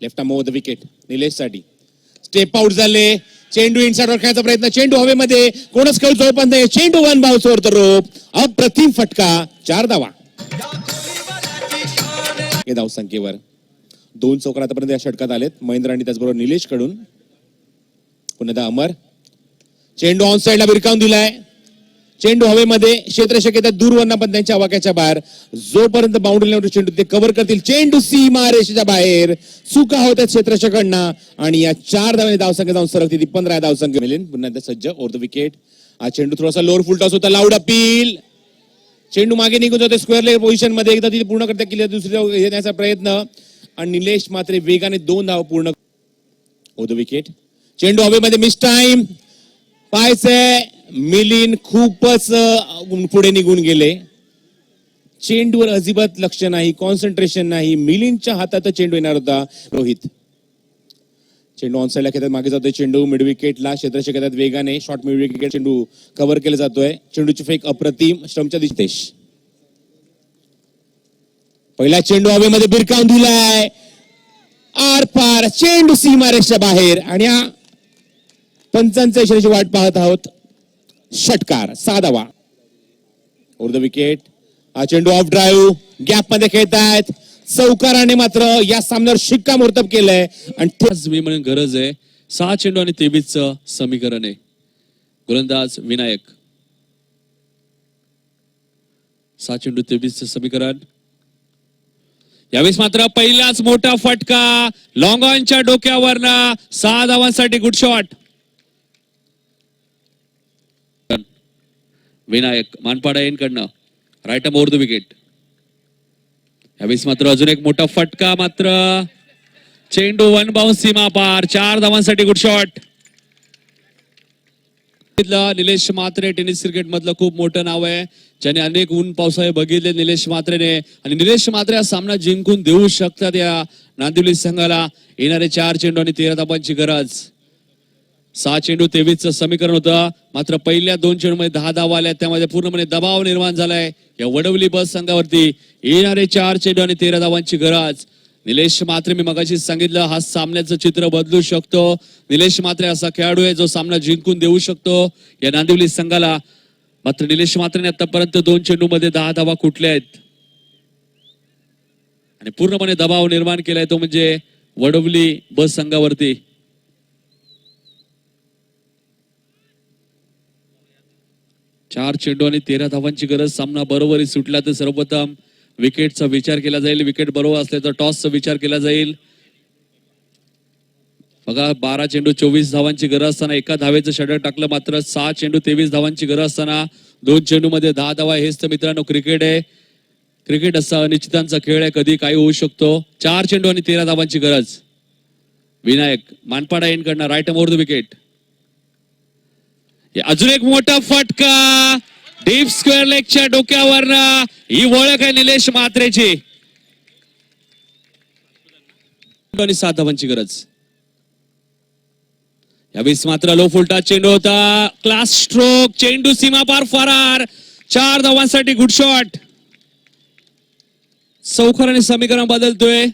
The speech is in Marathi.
left arm over the wicket Nilesh साठी स्टेप आउट झाले चेंडू इनसाइडवर खेळायचा प्रयत्न चेंडू हवेमध्ये कोणच खेळ जोडपण नाही चेंडू one bounce over the rope अप्रतिम फटका 4 धावा धाव संख्येवर 2 चौकार आतापर्यंत या षटकात आलेत महेंद्र आणि त्याचबरोबर निलेश कडून पुन्हा अमर चेंडू ऑन साइडला विरकावून दिलाय चेंडू हवेमध्ये क्षेत्ररक्षक दूरवरनं पण त्यांच्या आवाक्याच्या बाहेर जोपर्यंत बाउंड्री चेंडू ते कव्हर करतील चेंडू सीमा रेषेच्या बाहेर चुका होत्या क्षेत्ररक्षकांना आणि या 4 धावांनी धावसंख्या जाऊन सरकते ती 15 धावसंख्या मिळेल पुन्हा एकदा सज्ज ओव्हर द विकेट हा चेंडू थोडासा लोअर फुल टॉस होता लाऊड अपील चेंडू मागे निघून जाते स्क्वेअर लेग पोझिशन मध्ये एकदा ती पूर्ण करता केली दुसरी येण्याचा प्रयत्न आणि निलेश मात्र वेगाने 2 धाव पूर्ण ओव्हर द विकेट चेंडू हवेमध्ये मिस टाइम पायचे मिलिंद खूपच पुढे निघून गेले चेंडूवर अजिबात लक्ष नाही कॉन्सन्ट्रेशन नाही मिलिंदच्या हातात चेंडू येणार होता रोहित चेंडू ऑन साइडला खेळतात मागे जातोय चेंडू मिड विकेटला क्षेत्ररक्षक येतात वेगाने शॉर्ट मिड विकेट चेंडू कव्हर केला जातोय चेंडूची फेक अप्रतिम स्टंपच्या दिसतेश पहिला चेंडू हवेमध्ये भिरकावून दिलाय आर पार चेंडू सीमारेषेच्या बाहेर आणि या पंचांच्या इशाऱ्याची वाट पाहत आहोत षटकार 6 धावा ओव्हर द विकेट हा चेंडू ऑफ ड्राईव्ह गॅप मध्ये खेळतायत चौकाराने मात्र या सामन्यावर शिक्कामोर्तब केलंय आणि म्हणून गरज आहे 6 चेंडू आणि 23 समीकरण आहे गोलंदाज विनायक 6 चेंडू 23 समीकरण यावेळेस मात्र पहिलाच मोठा फटका लॉंग ऑनच्या डोक्यावरनं 6 धावांसाठी गुड शॉट विनायक मानपाडा यांकडनं right arm over the wicket यावेळेस मात्र अजून एक मोठा फटका मात्र चेंडू वन बाउन्स सीमा पार 4 धावांसाठी good shot Nilesh Mhatre tennis cricket मधलं खूप मोठं नाव आहे ज्याने अनेक ऊन पावसाळे बघितले निलेश म्हात्रेने आणि निलेश म्हात्रे हा सामना जिंकून देऊ शकतात या नांदिवली संघाला येणारे 4 चेंडू आणि 13 धावांची गरज 6 चेंडू 23 समीकरण होतं मात्र पहिल्या 2 चेंडू मध्ये 10 धावा आल्या त्यामध्ये पूर्णपणे दबाव निर्माण झालाय या वडवली बस संघावरती येणारे 4 चेंडू आणि 13 धावांची गरज निलेश म्हात्रे मी मगाशी सांगितलं हा सामन्याचं चित्र बदलू शकतो निलेश म्हात्रे असा खेळाडू आहे जो सामना जिंकून देऊ शकतो या नांदिवली संघाला मात्र निलेश म्हात्रेने आतापर्यंत 2 चेंडू मध्ये 10 धावा कुठल्या आहेत आणि पूर्णपणे दबाव निर्माण केलाय तो म्हणजे वडवली बस संघावरती 4 चेंडू आणि 13 धावांची गरज सामना बरोबरी सुटला तर सर्वप्रथम विकेटचा विचार केला जाईल विकेट बरोबर असले तर टॉसचा विचार केला जाईल बघा 12 चेंडू 24 धावांची गरज असताना एका धावेचं षटक टाकलं मात्र 6 चेंडू 23 धावांची गरज असताना 2 चेंडू मध्ये 10 धावा हेच तर मित्रांनो क्रिकेट आहे क्रिकेट असा अनिश्चितांचा खेळ आहे कधी काही होऊ शकतो 4 चेंडू आणि 13 धावांची गरज विनायक मानपाडा यांकडनं right arm over the wicket अजून एक मोठा फटका डीप स्क्वेअर लेगच्या डोक्यावरनं ही ओळख आहे निलेश म्हात्रेची 7 धावांची गरज यावेळेस मात्र लो फुलटा चेंडू होता क्लास स्ट्रोक चेंडू सीमा पार फरार 4 धावांसाठी गुड शॉट चौकार आणि समीकरण बदलतोय